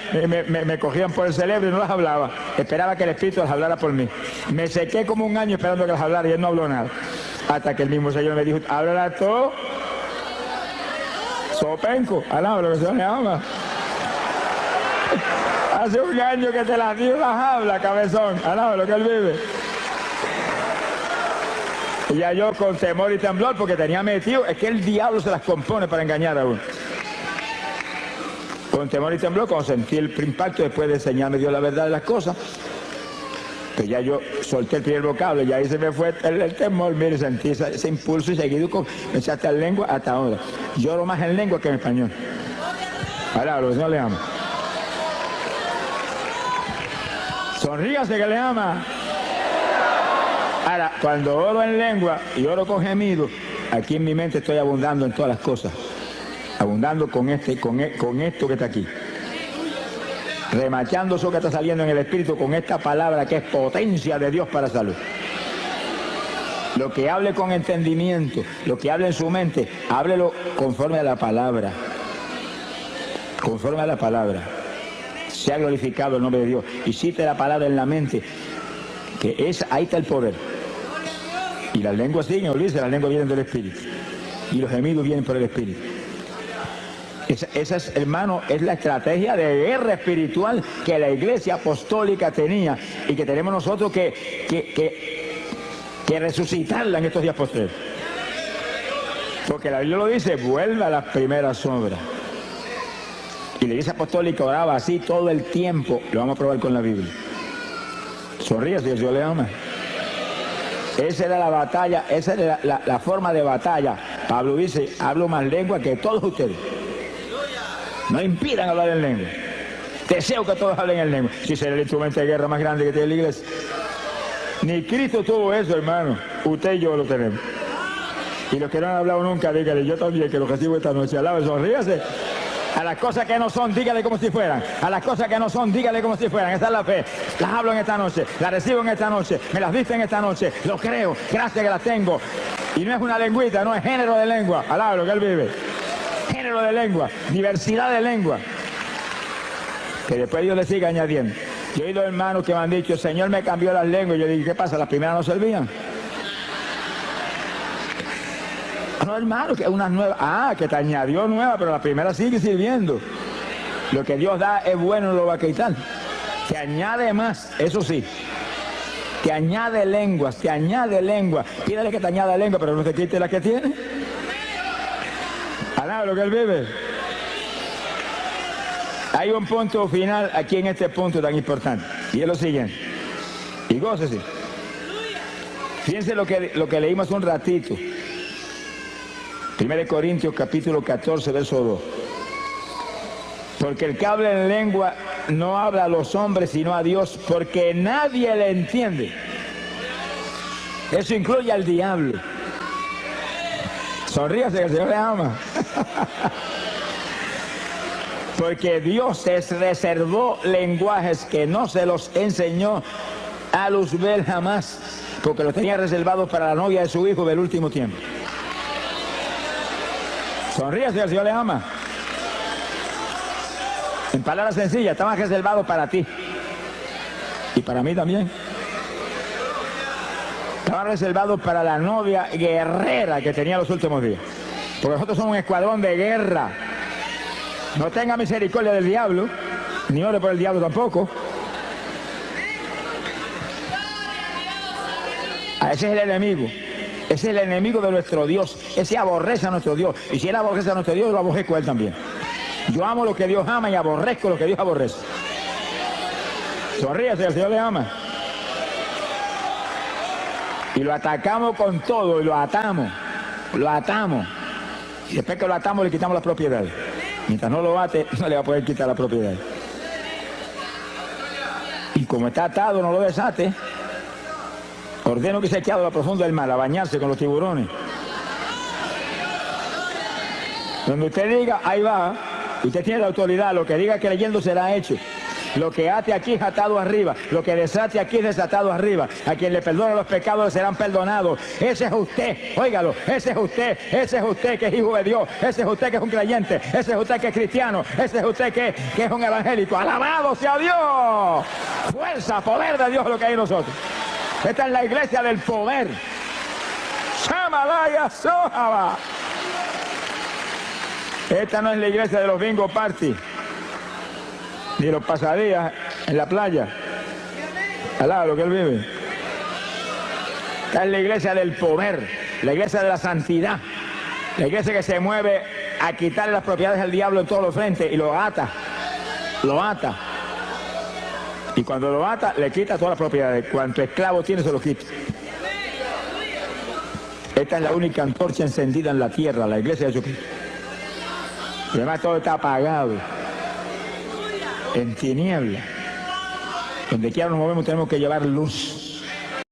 me cogían por el cerebro y no las hablaba. Esperaba que el Espíritu las hablara por mí. Me sequé como un año esperando que las hablara y él no habló nada. Hasta que el mismo Señor me dijo, háblala tú. Sopenco, alaba lo que se le ama. Hace un año que te las dio, las habla, cabezón, alaba lo que él vive. Y ya yo con temor y temblor, porque tenía metido, es que el diablo se las compone para engañar a uno. Con temor y temblor, cuando sentí el impacto, después de enseñarme Dios la verdad de las cosas, que ya yo solté el primer vocablo, y ahí se me fue el temor, mire, sentí ese impulso y seguido comencé hasta en lengua hasta ahora. Lloro más en lengua que en español. Ahora, lo que no le ama. Sonríase que le ama. Ahora, cuando oro en lengua y oro con gemido, aquí en mi mente estoy abundando en todas las cosas. Abundando con esto que está aquí. Remachando eso que está saliendo en el espíritu con esta palabra que es potencia de Dios para salud. Lo que hable con entendimiento, lo que hable en su mente, háblelo conforme a la palabra. Conforme a la palabra. Sea glorificado el nombre de Dios. Y cite la palabra en la mente, que ahí está el poder. Y las lenguas siguen, olvídese, las lenguas vienen del espíritu. Y los gemidos vienen por el espíritu. Esa es, hermano, es la estrategia de guerra espiritual que la iglesia apostólica tenía y que tenemos nosotros que resucitarla en estos días postreros. Porque la Biblia lo dice, vuelve a las primeras obras. Y la iglesia apostólica oraba así todo el tiempo. Lo vamos a probar con la Biblia. Sonríe si el Señor le ama. Esa era la batalla, esa era la forma de batalla. Pablo dice, hablo más lengua que todos ustedes. No impidan hablar en lengua. Deseo que todos hablen en lengua. Si será el instrumento de guerra más grande que tiene la iglesia. Ni Cristo tuvo eso, hermano. Usted y yo lo tenemos. Y los que no han hablado nunca, dígale, yo también, que lo recibo esta noche. Alabe, sonríase. A las cosas que no son, dígale como si fueran. A las cosas que no son, dígale como si fueran. Esa es la fe. Las hablo en esta noche, las recibo en esta noche, me las dice en esta noche. Lo creo, gracias que las tengo. Y no es una lengüita, no es género de lengua. Alabe lo que él vive. Género de lengua, diversidad de lengua. Que después Dios le siga añadiendo. Yo he oído hermanos que me han dicho, Señor me cambió las lenguas. Yo dije, ¿qué pasa? ¿Las primeras no servían? No, hermano, que unas nuevas. Ah, que te añadió nueva, pero la primera sigue sirviendo. Lo que Dios da es bueno, no lo va a quitar. Te añade más, eso sí. Te añade lenguas, te añade lengua. Pídele que te añada lengua, pero no te quite la que tiene. Alaba lo que él vive. Hay un punto final aquí en este punto tan importante. Y es lo siguiente. Y gócese. Fíjense lo que leímos un ratito. 1 Corintios capítulo 14, verso 2. Porque el que habla en lengua no habla a los hombres sino a Dios, porque nadie le entiende. Eso incluye al diablo. Sonríase que el Señor le ama. Porque Dios les reservó lenguajes que no se los enseñó a Luzbel jamás, porque los tenía reservados para la novia de su hijo del último tiempo. Sonríase que el Señor le ama. En palabras sencillas, estaban reservados para ti. Y para mí también. Estaban reservados para la novia guerrera que tenía los últimos días. Porque nosotros somos un escuadrón de guerra. No tenga misericordia del diablo, ni ore por el diablo tampoco. Ese es el enemigo. Ese es el enemigo de nuestro Dios. Ese aborrece a nuestro Dios. Y si él aborrece a nuestro Dios, yo lo aborrezco a él también. Yo amo lo que Dios ama y aborrezco lo que Dios aborrece. Sonríase, el Señor le ama. Y lo atacamos con todo y lo atamos. Lo atamos. Y después que lo atamos le quitamos las propiedades. Mientras no lo ate, no le va a poder quitar la propiedad. Y como está atado, no lo desate. Ordeno que se eche a la profunda del mar, a bañarse con los tiburones. Donde usted diga, ahí va. Usted tiene la autoridad, lo que diga creyendo será hecho. Lo que ate aquí es atado arriba, lo que desate aquí es desatado arriba. A quien le perdona los pecados le serán perdonados. Ese es usted, óigalo, ese es usted que es hijo de Dios, ese es usted que es un creyente, ese es usted que es cristiano, ese es usted que es un evangélico. ¡Alabado sea Dios! Fuerza, poder de Dios lo que hay en nosotros. Esta es la iglesia del poder. Shamalaya Sohaba. Esta no es la iglesia de los bingo party, ni los pasadías en la playa. Al lado de lo que él vive. Esta es la iglesia del poder, la iglesia de la santidad, la iglesia que se mueve a quitarle las propiedades al diablo en todos los frentes y lo ata. Lo ata. Y cuando lo ata, le quita todas las propiedades. Cuanto esclavo tiene, se lo quita. Esta es la única antorcha encendida en la tierra, la iglesia de Jesucristo. Y además todo está apagado, en tiniebla. Donde quiera nos movemos tenemos que llevar luz.